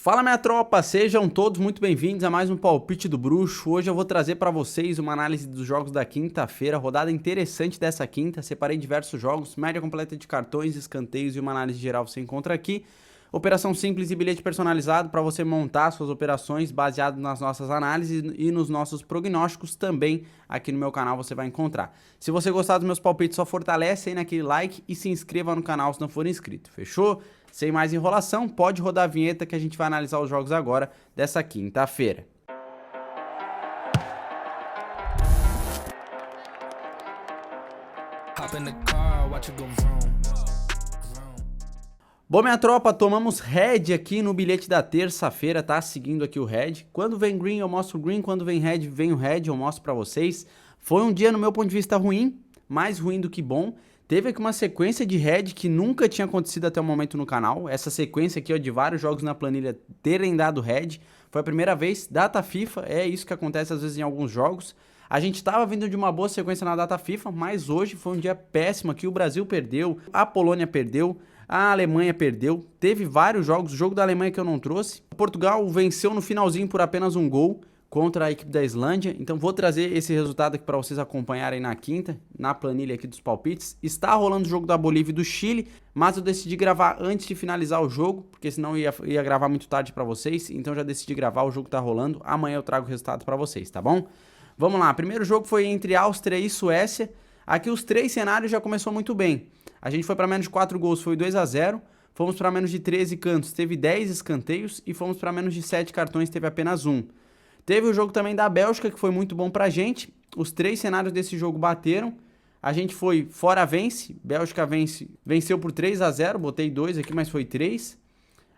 Fala minha tropa, sejam todos muito bem-vindos a mais um Palpite do Bruxo. Hoje eu vou trazer para vocês uma análise dos jogos da quinta-feira, rodada interessante dessa quinta. Separei diversos jogos, média completa de cartões, escanteios e uma análise geral você encontra aqui. Operação simples e bilhete personalizado para você montar suas operações baseado nas nossas análises e nos nossos prognósticos também aqui no meu canal você vai encontrar. Se você gostar dos meus palpites, só fortalece aí naquele like e se inscreva no canal se não for inscrito, fechou? Sem mais enrolação, pode rodar a vinheta que a gente vai analisar os jogos agora dessa quinta-feira. Bom, minha tropa, tomamos red aqui no bilhete da terça-feira, tá? Seguindo aqui o red. Quando vem green, eu mostro o green. Quando vem o red, eu mostro pra vocês. Foi um dia, no meu ponto de vista, ruim. Mais ruim do que bom. Teve aqui uma sequência de red que nunca tinha acontecido até o momento no canal. Essa sequência aqui, ó, de vários jogos na planilha terem dado red. Foi a primeira vez. Data FIFA, é isso que acontece às vezes em alguns jogos. A gente estava vindo de uma boa sequência na data FIFA, mas hoje foi um dia péssimo aqui. O Brasil perdeu, a Polônia perdeu, a Alemanha perdeu. Teve vários jogos, o jogo da Alemanha que eu não trouxe. Portugal venceu no finalzinho por apenas um gol contra a equipe da Islândia. Então vou trazer esse resultado aqui para vocês acompanharem na quinta, na planilha aqui dos palpites. Está rolando o jogo da Bolívia e do Chile, mas eu decidi gravar antes de finalizar o jogo, porque senão ia gravar muito tarde para vocês. Então já decidi gravar, o jogo tá rolando. Amanhã eu trago o resultado para vocês, tá bom? Vamos lá, primeiro jogo foi entre Áustria e Suécia. Aqui os três cenários já começou muito bem. A gente foi para menos de 4 gols, foi 2-0. Fomos para menos de 13 cantos, teve 10 escanteios. E fomos para menos de 7 cartões, teve apenas 1. Teve o jogo também da Bélgica, que foi muito bom pra gente. Os três cenários desse jogo bateram. A gente foi fora vence, Bélgica venceu por 3-0. Botei 2 aqui, mas foi 3.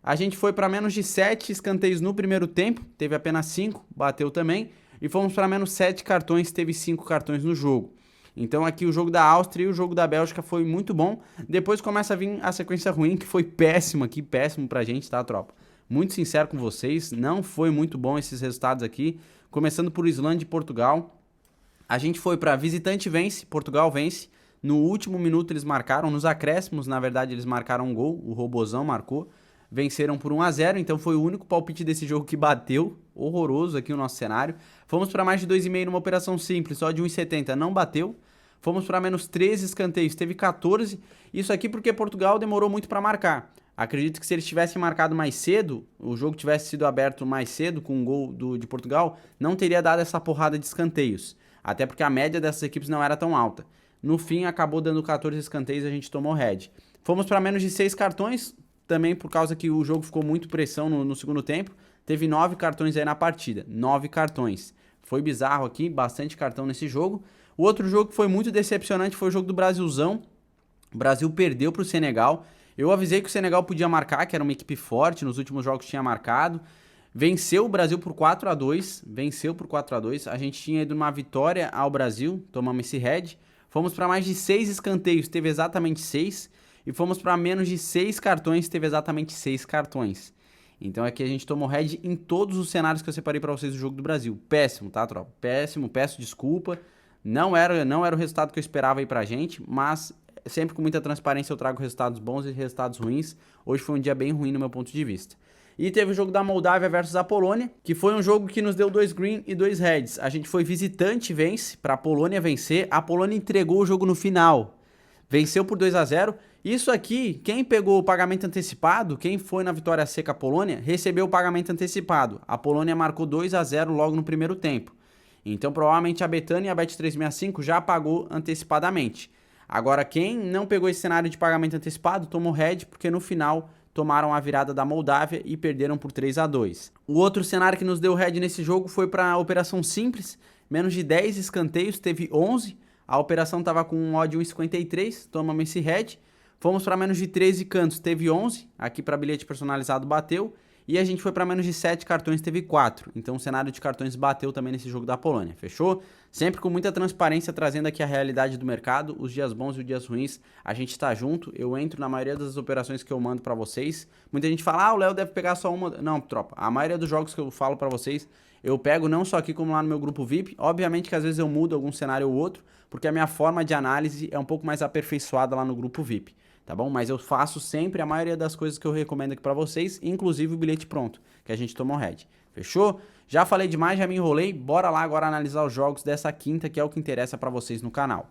A gente foi para menos de 7 escanteios no primeiro tempo, teve apenas 5, bateu também. E fomos para menos 7 cartões, teve 5 cartões no jogo. Então aqui o jogo da Áustria e o jogo da Bélgica foi muito bom. Depois começa a vir a sequência ruim, que foi péssima aqui, péssimo pra gente, tá, tropa? Muito sincero com vocês, não foi muito bom esses resultados aqui. Começando por Islândia e Portugal. A gente foi para visitante vence, Portugal vence. No último minuto eles marcaram, nos acréscimos, na verdade eles marcaram um gol, o Robozão marcou. Venceram por 1-0, então foi o único palpite desse jogo que bateu. Horroroso aqui o nosso cenário. Fomos para mais de 2,5 numa operação simples, só de 1,70 não bateu. Fomos para menos 13 escanteios, teve 14. Isso aqui porque Portugal demorou muito para marcar. Acredito que se eles tivessem marcado mais cedo, o jogo tivesse sido aberto mais cedo com um gol de Portugal, não teria dado essa porrada de escanteios. Até porque a média dessas equipes não era tão alta. No fim, acabou dando 14 escanteios e a gente tomou red. Fomos para menos de 6 cartões, também por causa que o jogo ficou muito pressão no segundo tempo. Teve 9 cartões aí na partida, 9 cartões. Foi bizarro aqui, bastante cartão nesse jogo. O outro jogo que foi muito decepcionante foi o jogo do Brasilzão. O Brasil perdeu para o Senegal. Eu avisei que o Senegal podia marcar, que era uma equipe forte, nos últimos jogos tinha marcado. Venceu o Brasil por 4-2, venceu por 4-2. A gente tinha ido uma vitória ao Brasil, tomamos esse red. Fomos para mais de 6 escanteios, teve exatamente 6. E fomos para menos de 6 cartões, teve exatamente 6 cartões. Então aqui a gente tomou red em todos os cenários que eu separei para vocês do jogo do Brasil. Péssimo, tá, tropa? Péssimo, peço desculpa. Não era o resultado que eu esperava aí pra gente, mas sempre com muita transparência eu trago resultados bons e resultados ruins. Hoje foi um dia bem ruim no meu ponto de vista. E teve o jogo da Moldávia versus a Polônia, que foi um jogo que nos deu 2 green e 2 reds. A gente foi visitante vence, para a Polônia vencer. A Polônia entregou o jogo no final. Venceu por 2-0. Isso aqui, quem pegou o pagamento antecipado, quem foi na vitória seca a Polônia, recebeu o pagamento antecipado. A Polônia marcou 2-0 logo no primeiro tempo. Então provavelmente a Betano e a Bet365 já pagou antecipadamente. Agora quem não pegou esse cenário de pagamento antecipado tomou red porque no final tomaram a virada da Moldávia e perderam por 3-2. O outro cenário que nos deu red nesse jogo foi para a operação simples, menos de 10 escanteios, teve 11. A operação estava com um odd 1,53, tomamos esse red. Fomos para menos de 13 cantos, teve 11. Aqui para bilhete personalizado bateu. E a gente foi para menos de 7 cartões, teve 4. Então o cenário de cartões bateu também nesse jogo da Polônia, fechou? Sempre com muita transparência, trazendo aqui a realidade do mercado, os dias bons e os dias ruins. A gente tá junto, eu entro na maioria das operações que eu mando para vocês. Muita gente fala, ah, o Léo deve pegar só uma. Não, tropa, a maioria dos jogos que eu falo para vocês, eu pego não só aqui como lá no meu grupo VIP. Obviamente que às vezes eu mudo algum cenário ou outro, porque a minha forma de análise é um pouco mais aperfeiçoada lá no grupo VIP. tá bom? Mas eu faço sempre a maioria das coisas que eu recomendo aqui pra vocês, inclusive o bilhete pronto, que a gente tomou head. Fechou? Já falei demais, já me enrolei, bora lá agora analisar os jogos dessa quinta, que é o que interessa pra vocês no canal.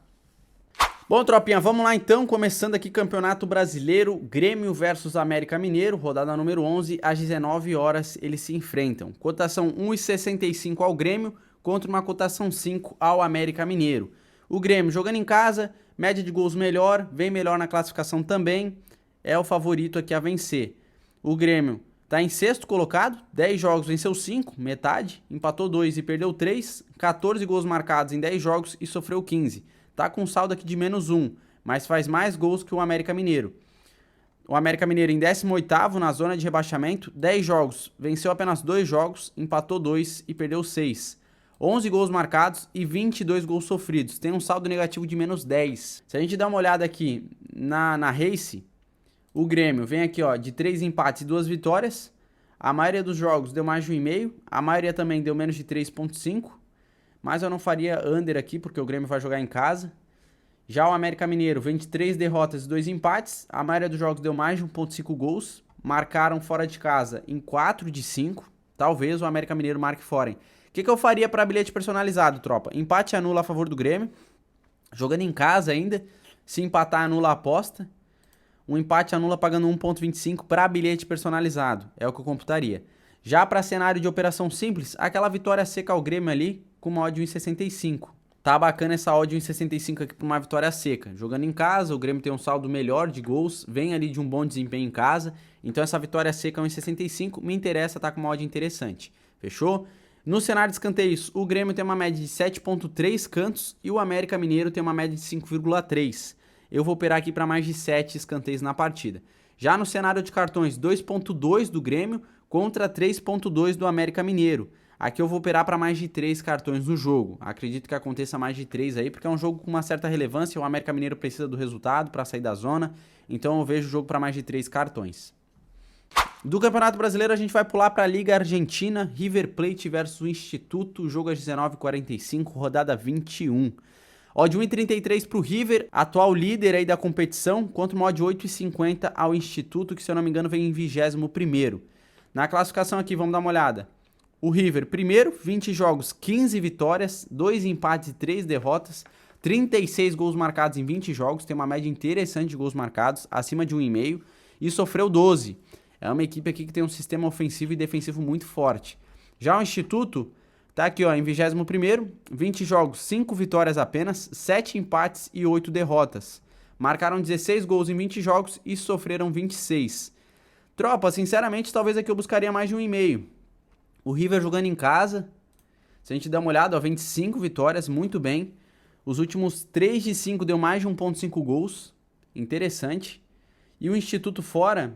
Bom, tropinha, vamos lá então, começando aqui Campeonato Brasileiro, Grêmio versus América Mineiro, rodada número 11, às 19 horas eles se enfrentam. Cotação 1,65 ao Grêmio contra uma cotação 5 ao América Mineiro. O Grêmio jogando em casa, média de gols melhor, vem melhor na classificação também, é o favorito aqui a vencer. O Grêmio está em sexto colocado, 10 jogos, venceu 5, metade, empatou 2 e perdeu 3, 14 gols marcados em 10 jogos e sofreu 15. Tá com um saldo aqui de -1, mas faz mais gols que o América Mineiro. O América Mineiro em 18º na zona de rebaixamento, 10 jogos, venceu apenas 2 jogos, empatou 2 e perdeu 6. 11 gols marcados e 22 gols sofridos, tem um saldo negativo de -10. Se a gente dá uma olhada aqui na Race, o Grêmio vem aqui ó, de 3 empates e 2 vitórias, a maioria dos jogos deu mais de 1,5, a maioria também deu menos de 3,5, mas eu não faria under aqui, porque o Grêmio vai jogar em casa. Já o América Mineiro vem de 3 derrotas e 2 empates. A maioria dos jogos deu mais de 1,5 gols. Marcaram fora de casa em 4 de 5. Talvez o América Mineiro marque fora. O que eu faria para bilhete personalizado, tropa? Empate anula a favor do Grêmio. Jogando em casa ainda. Se empatar, anula a aposta. Um empate anula pagando 1,25 para bilhete personalizado. É o que eu computaria. Já para cenário de operação simples, aquela vitória seca ao Grêmio ali, com uma odd 1,65. Tá bacana essa odd 1,65 aqui para uma vitória seca. Jogando em casa, o Grêmio tem um saldo melhor de gols, vem ali de um bom desempenho em casa. Então essa vitória seca 1,65 me interessa, tá com uma odd interessante. Fechou? No cenário de escanteios, o Grêmio tem uma média de 7,3 cantos e o América Mineiro tem uma média de 5,3. Eu vou operar aqui para mais de 7 escanteios na partida. Já no cenário de cartões, 2,2 do Grêmio contra 3,2 do América Mineiro. Aqui eu vou operar para mais de 3 cartões no jogo. Acredito que aconteça mais de 3 aí, porque é um jogo com uma certa relevância. O América Mineiro precisa do resultado para sair da zona. Então eu vejo o jogo para mais de 3 cartões. Do Campeonato Brasileiro a gente vai pular para a Liga Argentina. River Plate versus o Instituto. Jogo às 19h45, rodada 21. Odd 1,33 para o River, atual líder aí da competição, contra uma odd 8,50 ao Instituto, que se eu não me engano vem em 21º. Na classificação aqui, vamos dar uma olhada. O River, primeiro, 20 jogos, 15 vitórias, 2 empates e 3 derrotas, 36 gols marcados em 20 jogos, tem uma média interessante de gols marcados, acima de 1,5, e sofreu 12. É uma equipe aqui que tem um sistema ofensivo e defensivo muito forte. Já o Instituto tá aqui ó, em 21º, 20 jogos, 5 vitórias apenas, 7 empates e 8 derrotas. Marcaram 16 gols em 20 jogos e sofreram 26. Tropa, sinceramente, talvez aqui eu buscaria mais de 1,5. O River jogando em casa, se a gente der uma olhada, ó, 25 vitórias, muito bem. Os últimos 3 de 5 deu mais de 1,5 gols, interessante. E o Instituto fora,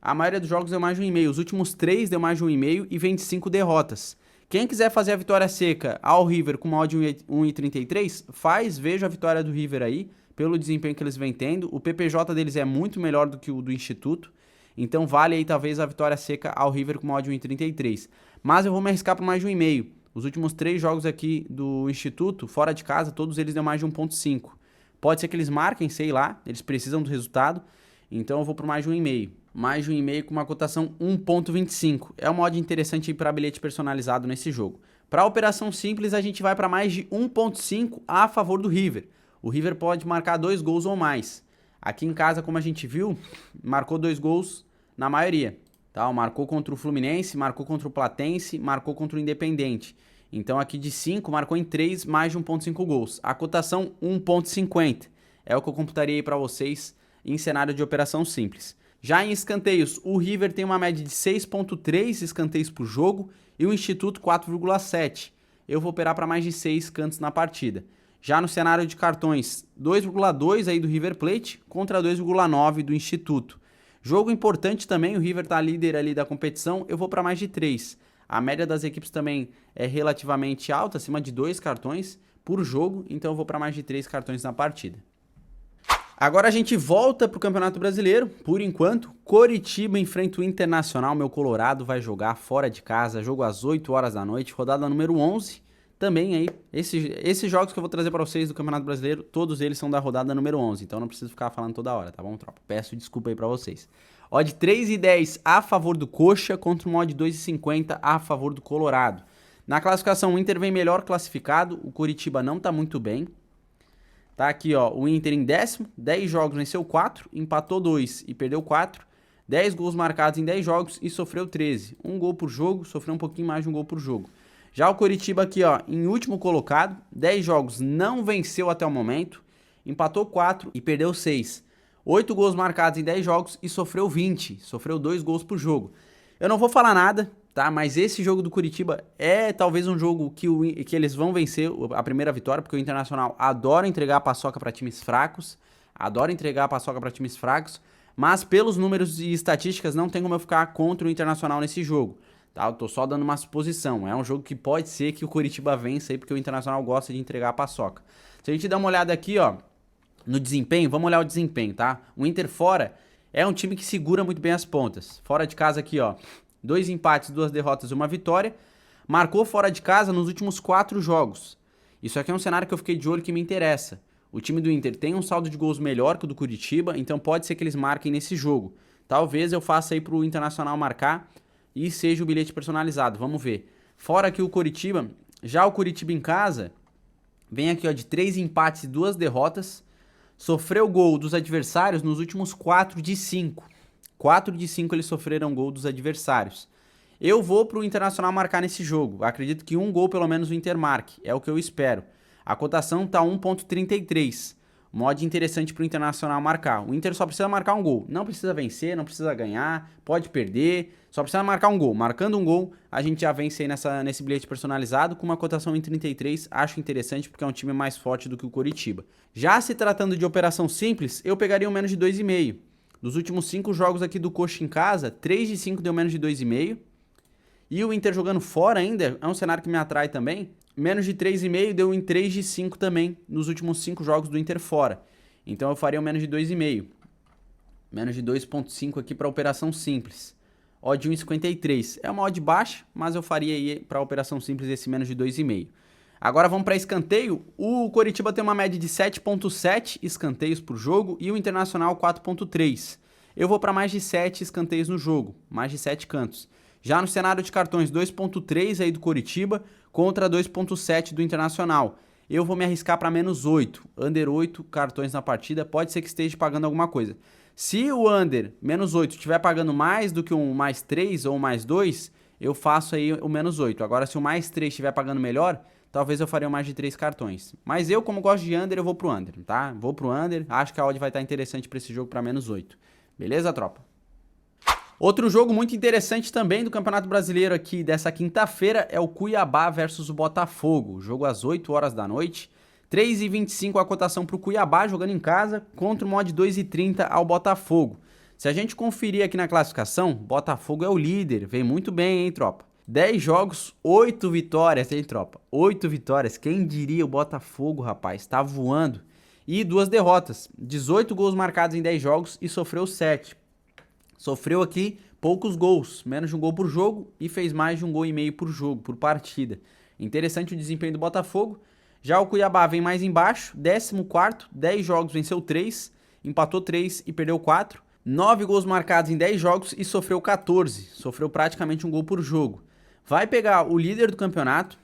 a maioria dos jogos deu mais de 1,5. Os últimos 3 deu mais de 1,5 e 25 derrotas. Quem quiser fazer a vitória seca ao River com uma odd 1,33, faz, veja a vitória do River aí, pelo desempenho que eles vêm tendo. O PPJ deles é muito melhor do que o do Instituto. Então vale aí talvez a vitória seca ao River com uma odd 1,33. Mas eu vou me arriscar por mais de 1,5. Os últimos 3 jogos aqui do Instituto, fora de casa, todos eles deu mais de 1,5. Pode ser que eles marquem, sei lá, eles precisam do resultado. Então eu vou por mais de 1,5. Mais de 1,5 com uma cotação 1,25. É uma odd interessante para bilhete personalizado nesse jogo. Para a operação simples, a gente vai para mais de 1,5 a favor do River. O River pode marcar 2 gols ou mais. Aqui em casa, como a gente viu, marcou 2 gols na maioria. Tá? Marcou contra o Fluminense, marcou contra o Platense, marcou contra o Independente. Então aqui de 5, marcou em 3, mais de 1,5 gols. A cotação 1,50. É o que eu computaria aí para vocês em cenário de operação simples. Já em escanteios, o River tem uma média de 6,3 escanteios por jogo e o Instituto 4,7. Eu vou operar para mais de 6 cantos na partida. Já no cenário de cartões, 2,2 aí do River Plate contra 2,9 do Instituto. Jogo importante também, o River tá líder ali da competição, eu vou para mais de 3. A média das equipes também é relativamente alta, acima de 2 cartões por jogo, então eu vou para mais de 3 cartões na partida. Agora a gente volta para o Campeonato Brasileiro, por enquanto, Coritiba enfrenta o Internacional, meu Colorado vai jogar fora de casa, jogo às 8 horas da noite, rodada número 11. também aí, esses jogos que eu vou trazer para vocês do Campeonato Brasileiro, todos eles são da rodada número 11, então não preciso ficar falando toda hora, tá bom, tropa? Peço desculpa aí para vocês. Odd 3,10 a favor do Coxa contra um odd 2,50 a favor do Colorado. Na classificação, o Inter vem melhor classificado, o Coritiba não tá muito bem. Tá aqui, ó, o Inter em 10º, 10 jogos, venceu 4, empatou 2 e perdeu 4. 10 gols marcados em 10 jogos e sofreu 13. Um gol por jogo, sofreu um pouquinho mais de um gol por jogo. Já o Coritiba aqui, ó, em último colocado, 10 jogos, não venceu até o momento, empatou 4 e perdeu 6. 8 gols marcados em 10 jogos e sofreu 20, sofreu 2 gols por jogo. Eu não vou falar nada, tá? Mas esse jogo do Coritiba é talvez um jogo que eles vão vencer a primeira vitória, porque o Internacional adora entregar a paçoca para times fracos, mas pelos números e estatísticas não tem como eu ficar contra o Internacional nesse jogo. Tá, eu tô só dando uma suposição. É um jogo que pode ser que o Coritiba vença aí, porque o Internacional gosta de entregar a paçoca. Se a gente dar uma olhada aqui, ó, no desempenho, vamos olhar o desempenho, tá? O Inter fora é um time que segura muito bem as pontas. Fora de casa aqui, ó, 2 empates, 2 derrotas e 1 vitória. Marcou fora de casa nos últimos 4 jogos. Isso aqui é um cenário que eu fiquei de olho que me interessa. O time do Inter tem um saldo de gols melhor que o do Coritiba, então pode ser que eles marquem nesse jogo. Talvez eu faça aí pro Internacional marcar e seja o bilhete personalizado, vamos ver. Fora aqui o Coritiba, já o Coritiba em casa, vem aqui, ó, de 3 empates e 2 derrotas, sofreu gol dos adversários nos últimos 4 de 5. 4 de 5 eles sofreram gol dos adversários. Eu vou pro Internacional marcar nesse jogo, acredito que um gol pelo menos o Inter marque, é o que eu espero. A cotação tá 1,33. Mod interessante pro Internacional marcar. O Inter só precisa marcar um gol. Não precisa vencer, não precisa ganhar, pode perder. Só precisa marcar um gol. Marcando um gol, a gente já vence aí nesse bilhete personalizado com uma cotação em 33. Acho interessante porque é um time mais forte do que o Coritiba. Já se tratando de operação simples, eu pegaria um menos de 2,5. Dos últimos 5 jogos aqui do Coxa em casa, 3 de 5 deu menos de 2,5. E o Inter jogando fora ainda, é um cenário que me atrai também. Menos de 3,5 deu em 3 de 5 também nos últimos 5 jogos do Inter fora. Então eu faria um menos de 2,5. Menos de 2,5 aqui para operação simples. Odd 1,53. É uma odd baixa, mas eu faria aí para operação simples esse menos de 2,5. Agora vamos para escanteio. O Coritiba tem uma média de 7,7 escanteios por jogo e o Internacional 4,3. Eu vou para mais de 7 escanteios no jogo, mais de 7 cantos. Já no cenário de cartões, 2,3 aí do Coritiba contra 2,7 do Internacional. Eu vou me arriscar para menos 8. Under 8 cartões na partida, pode ser que esteja pagando alguma coisa. Se o under, menos 8, estiver pagando mais do que um mais 3 ou um mais 2, eu faço aí o menos 8. Agora, se o mais 3 estiver pagando melhor, talvez eu faria mais de 3 cartões. Mas eu, como gosto de under, eu vou pro under, tá? Vou pro under, acho que a odd vai estar interessante para esse jogo para menos 8. Beleza, tropa? Outro jogo muito interessante também do Campeonato Brasileiro aqui dessa quinta-feira é o Cuiabá versus o Botafogo. Jogo às 8 horas da noite. 3,25 a cotação para o Cuiabá jogando em casa contra o odd 2,30 ao Botafogo. Se a gente conferir aqui na classificação, Botafogo é o líder. Vem muito bem, hein, tropa? 10 jogos, 8 vitórias, hein, tropa? 8 vitórias. Quem diria o Botafogo, rapaz? Tá voando. E 2 derrotas. 18 gols marcados em 10 jogos e sofreu 7. Sofreu aqui poucos gols, menos de um gol por jogo e fez mais de um gol e meio por jogo, por partida. Interessante o desempenho do Botafogo. Já o Cuiabá vem mais embaixo, 14º, 10 jogos, venceu 3, empatou 3 e perdeu 4. 9 gols marcados em 10 jogos e sofreu 14, sofreu praticamente um gol por jogo. Vai pegar o líder do campeonato.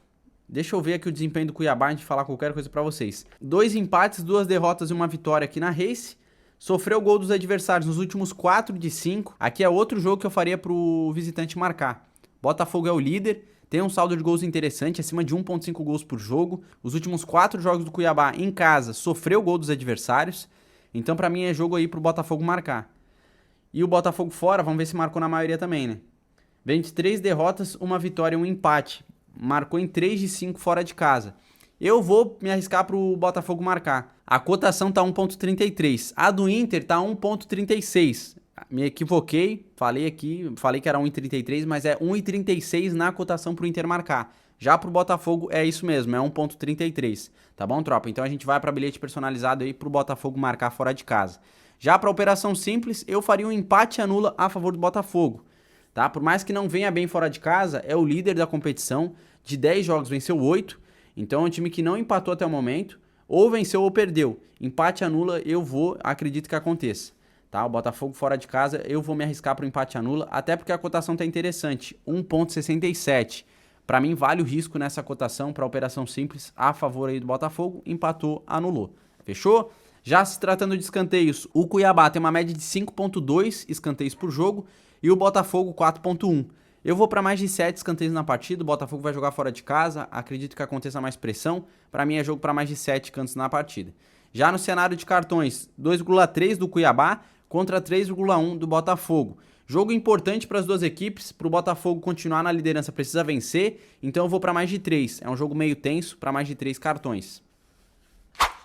Deixa eu ver aqui o desempenho do Cuiabá antes de falar qualquer coisa pra vocês. 2 empates, 2 derrotas e 1 vitória aqui na Race. Sofreu gol dos adversários nos últimos 4 de 5. Aqui é outro jogo que eu faria pro visitante marcar. Botafogo é o líder, tem um saldo de gols interessante, acima de 1,5 gols por jogo. Os últimos 4 jogos do Cuiabá em casa sofreu gol dos adversários. Então pra mim é jogo aí pro Botafogo marcar. E o Botafogo fora, vamos ver se marcou na maioria também, né? Vem de 3 derrotas, 1 vitória e 1 empate. Marcou em 3 de 5 fora de casa. Eu vou me arriscar pro Botafogo marcar. A cotação tá 1,33. A do Inter tá 1,36. Me equivoquei, falei que era 1,33, mas é 1,36 na cotação pro Inter marcar. Já pro Botafogo é isso mesmo, é 1,33. Tá bom, tropa? Então a gente vai para bilhete personalizado aí pro Botafogo marcar fora de casa. Já para operação simples, eu faria um empate anula a favor do Botafogo. Tá? Por mais que não venha bem fora de casa, é o líder da competição. De 10 jogos venceu 8. Então é um time que não empatou até o momento, ou venceu ou perdeu. Empate anula, acredito que aconteça. Tá? O Botafogo fora de casa, eu vou me arriscar para o empate anula, até porque a cotação tá interessante, 1,67. Para mim vale o risco nessa cotação para operação simples a favor aí do Botafogo, empatou, anulou. Fechou? Já se tratando de escanteios, o Cuiabá tem uma média de 5,2 escanteios por jogo e o Botafogo 4,1. Eu vou para mais de 7 escanteios na partida, o Botafogo vai jogar fora de casa, acredito que aconteça mais pressão, para mim é jogo para mais de 7 cantos na partida. Já no cenário de cartões, 2,3 do Cuiabá contra 3,1 do Botafogo. Jogo importante para as duas equipes, para o Botafogo continuar na liderança precisa vencer, então eu vou para mais de 3, é um jogo meio tenso para mais de 3 cartões.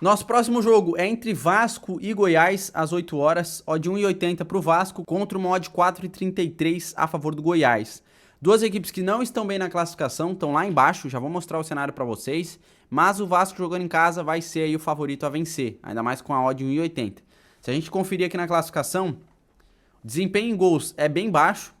Nosso próximo jogo é entre Vasco e Goiás, às 8 horas, odd 1,80 para o Vasco contra uma odd 4,33 a favor do Goiás. Duas equipes que não estão bem na classificação, estão lá embaixo, já vou mostrar o cenário para vocês, mas o Vasco jogando em casa vai ser aí o favorito a vencer, ainda mais com a odd 1,80. Se a gente conferir aqui na classificação, o desempenho em gols é bem baixo,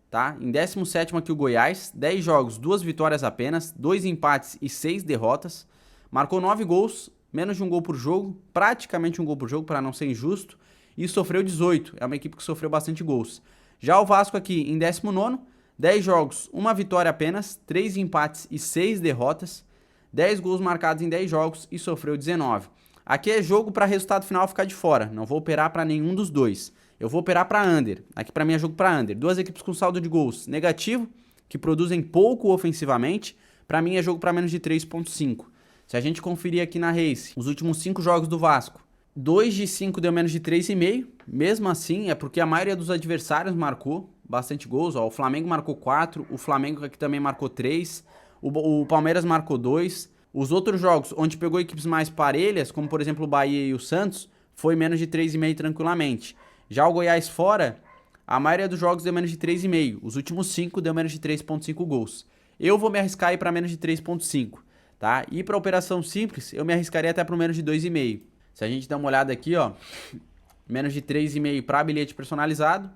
tá? Em 17º aqui o Goiás, 10 jogos, 2 vitórias apenas, 2 empates e 6 derrotas, marcou 9 gols, menos de um gol por jogo, praticamente um gol por jogo, para não ser injusto, e sofreu 18, é uma equipe que sofreu bastante gols. Já o Vasco aqui em 19º, 10 jogos, 1 vitória apenas, 3 empates e 6 derrotas, 10 gols marcados em 10 jogos e sofreu 19. Aqui é jogo para resultado final ficar de fora, não vou operar para nenhum dos dois. Eu vou operar para under, aqui para mim é jogo para under. Duas equipes com saldo de gols negativo, que produzem pouco ofensivamente, para mim é jogo para menos de 3,5. Se a gente conferir aqui na Race, os últimos 5 jogos do Vasco, 2 de 5 deu menos de 3,5. Mesmo assim, é porque a maioria dos adversários marcou bastante gols. Ó, o Flamengo marcou 4, o Flamengo aqui também marcou 3, o Palmeiras marcou 2. Os outros jogos, onde pegou equipes mais parelhas, como por exemplo o Bahia e o Santos, foi menos de 3,5 tranquilamente. Já o Goiás fora, a maioria dos jogos deu menos de 3,5. Os últimos 5 deu menos de 3,5 gols. Eu vou me arriscar aí para menos de 3,5. Tá? E para operação simples, eu me arriscaria até para menos de 2,5. Se a gente dá uma olhada aqui, ó, menos de 3,5 para bilhete personalizado,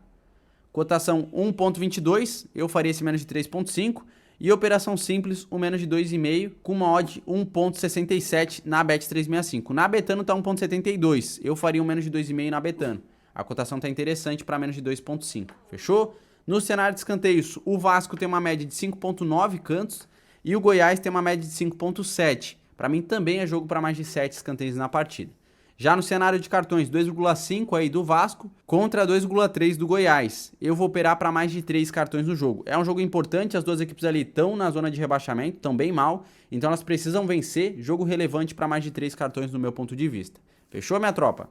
cotação 1,22, eu faria esse menos de 3,5, e operação simples, o menos de 2,5, com uma odd 1,67 na Bet365. Na Betano tá 1,72, eu faria um menos de 2,5 na Betano. A cotação tá interessante para menos de 2,5, fechou? No cenário de escanteios, o Vasco tem uma média de 5,9 cantos, e o Goiás tem uma média de 5,7. Para mim também é jogo para mais de 7 escanteios na partida. Já no cenário de cartões, 2,5 aí do Vasco contra 2,3 do Goiás. Eu vou operar para mais de 3 cartões no jogo. É um jogo importante, as duas equipes ali estão na zona de rebaixamento, estão bem mal, então elas precisam vencer. Jogo relevante para mais de 3 cartões no meu ponto de vista. Fechou, minha tropa?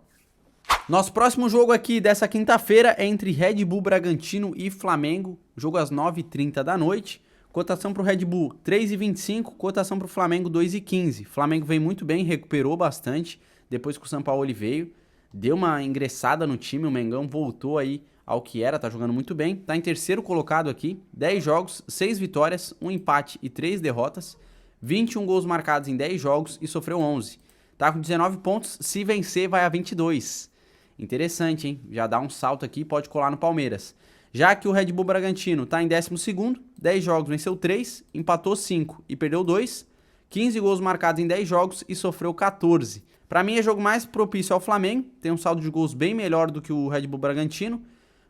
Nosso próximo jogo aqui dessa quinta-feira é entre Red Bull Bragantino e Flamengo. Jogo às 9h30 da noite. Cotação para o Red Bull 3,25, cotação para o Flamengo 2,15. Flamengo vem muito bem, recuperou bastante depois que o Sampaoli veio, deu uma ingressada no time, o Mengão voltou aí ao que era, tá jogando muito bem, tá em terceiro colocado aqui, 10 jogos, 6 vitórias, 1 empate e 3 derrotas, 21 gols marcados em 10 jogos e sofreu 11. Tá com 19 pontos, se vencer vai a 22. Interessante, hein? Já dá um salto aqui, pode colar no Palmeiras. Já que o Red Bull Bragantino está em 12º, 10 jogos, venceu 3, empatou 5 e perdeu 2, 15 gols marcados em 10 jogos e sofreu 14. Para mim é jogo mais propício ao Flamengo, tem um saldo de gols bem melhor do que o Red Bull Bragantino.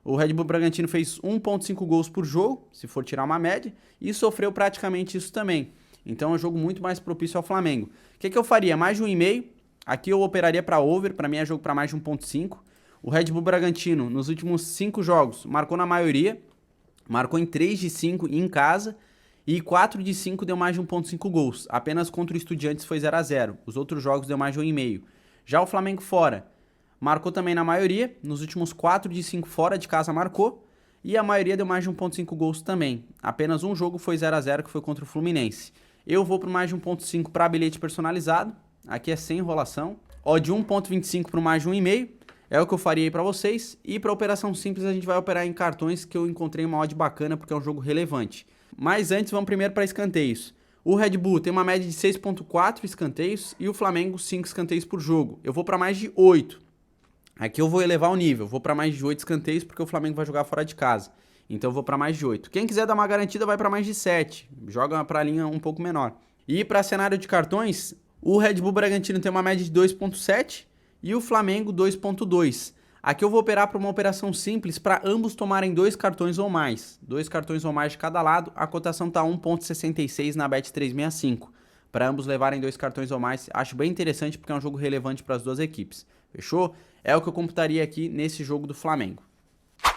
O Red Bull Bragantino fez 1,5 gols por jogo, se for tirar uma média, e sofreu praticamente isso também. Então é um jogo muito mais propício ao Flamengo. O que eu faria? Mais de 1,5, aqui eu operaria para over, para mim é jogo para mais de 1,5. O Red Bull Bragantino, nos últimos 5 jogos, marcou na maioria, marcou em 3 de 5 em casa, e 4 de 5 deu mais de 1,5 gols. Apenas contra o Estudiantes foi 0-0, os outros jogos deu mais de 1,5. Já o Flamengo fora, marcou também na maioria, nos últimos 4 de 5 fora de casa marcou, e a maioria deu mais de 1,5 gols também. Apenas um jogo foi 0-0, que foi contra o Fluminense. Eu vou para mais de 1,5 para bilhete personalizado, aqui é sem enrolação. Odd 1,25 para mais de 1,5. É o que eu faria aí pra vocês. E pra operação simples a gente vai operar em cartões que eu encontrei uma odd bacana porque é um jogo relevante. Mas antes vamos primeiro para escanteios. O Red Bull tem uma média de 6,4 escanteios e o Flamengo 5 escanteios por jogo. Eu vou para mais de 8. Aqui eu vou elevar o nível, vou para mais de 8 escanteios porque o Flamengo vai jogar fora de casa. Então eu vou para mais de 8. Quem quiser dar uma garantida vai para mais de 7. Joga pra linha um pouco menor. E para cenário de cartões, o Red Bull Bragantino tem uma média de 2.7 e o Flamengo 2.2. Aqui eu vou operar para uma operação simples para ambos tomarem 2 cartões ou mais. 2 cartões ou mais de cada lado, a cotação está 1.66 na Bet365. Para ambos levarem 2 cartões ou mais, acho bem interessante porque é um jogo relevante para as duas equipes. Fechou? É o que eu computaria aqui nesse jogo do Flamengo.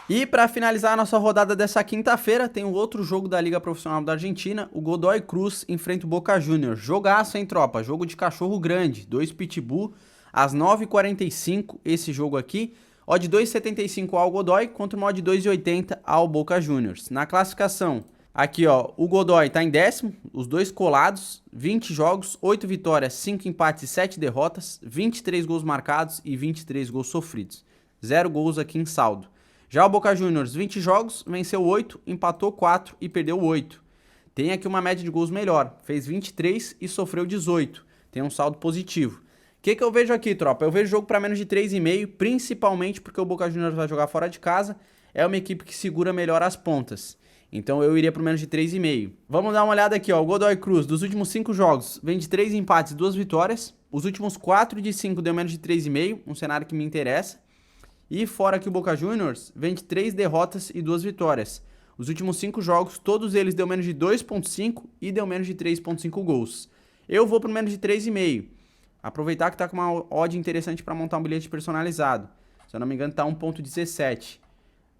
E para finalizar a nossa rodada dessa quinta-feira, tem um outro jogo da Liga Profissional da Argentina, o Godoy Cruz enfrenta o Boca Juniors. Jogaço, hein, tropa? Jogo de cachorro grande, 2 pitbull, às 9h45 esse jogo aqui. Odd 2,75 ao Godoy contra uma odd 2,80 ao Boca Juniors. Na classificação, aqui ó, o Godoy tá em 10º, os dois colados, 20 jogos, 8 vitórias, 5 empates e 7 derrotas, 23 gols marcados e 23 gols sofridos. 0 gols aqui em saldo. Já o Boca Juniors, 20 jogos, venceu 8, empatou 4 e perdeu 8. Tem aqui uma média de gols melhor, fez 23 e sofreu 18. Tem um saldo positivo. O que eu vejo aqui, tropa? Eu vejo jogo para menos de 3,5, principalmente porque o Boca Juniors vai jogar fora de casa. É uma equipe que segura melhor as pontas. Então eu iria para menos de 3,5. Vamos dar uma olhada aqui, ó. O Godoy Cruz, dos últimos 5 jogos, vem de 3 empates e 2 vitórias. Os últimos 4 de 5 deu menos de 3,5, um cenário que me interessa. E fora que o Boca Juniors, vem de 3 derrotas e 2 vitórias. Os últimos 5 jogos, todos eles deu menos de 2,5 e deu menos de 3,5 gols. Eu vou para menos de 3,5. Aproveitar que tá com uma odd interessante para montar um bilhete personalizado. Se eu não me engano, tá 1.17.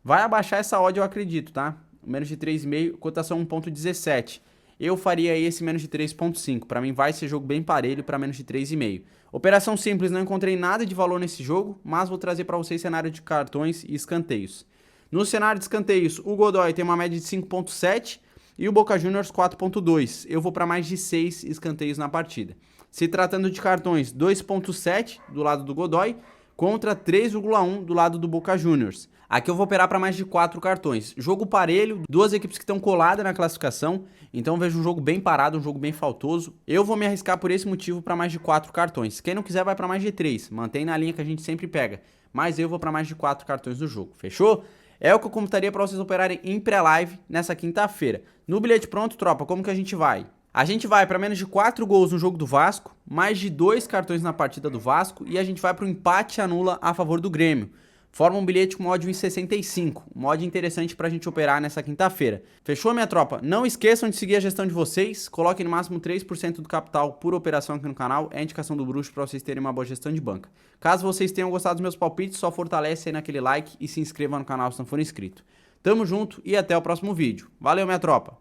Vai abaixar essa odd, eu acredito, tá? Menos de 3,5, cotação 1.17. Eu faria esse menos de 3.5. Para mim vai ser jogo bem parelho para menos de 3,5. Operação simples, não encontrei nada de valor nesse jogo, mas vou trazer para vocês cenário de cartões e escanteios. No cenário de escanteios, o Godoy tem uma média de 5.7 e o Boca Juniors 4.2. Eu vou para mais de 6 escanteios na partida. Se tratando de cartões, 2.7 do lado do Godoy contra 3,1 do lado do Boca Juniors. Aqui eu vou operar para mais de 4 cartões. Jogo parelho, duas equipes que estão coladas na classificação, então vejo um jogo bem parado, um jogo bem faltoso. Eu vou me arriscar por esse motivo para mais de 4 cartões. Quem não quiser vai para mais de 3, mantém na linha que a gente sempre pega. Mas eu vou para mais de 4 cartões no jogo, fechou? É o que eu computaria para vocês operarem em pré-live nessa quinta-feira. No bilhete pronto, tropa, como que a gente vai? A gente vai para menos de 4 gols no jogo do Vasco, mais de 2 cartões na partida do Vasco e a gente vai para o empate anula a favor do Grêmio. Forma um bilhete com odd 1,65, um odd interessante para a gente operar nessa quinta-feira. Fechou, minha tropa? Não esqueçam de seguir a gestão de vocês, coloquem no máximo 3% do capital por operação aqui no canal, é a indicação do bruxo para vocês terem uma boa gestão de banca. Caso vocês tenham gostado dos meus palpites, só fortalece aí naquele like e se inscreva no canal se não for inscrito. Tamo junto e até o próximo vídeo. Valeu, minha tropa!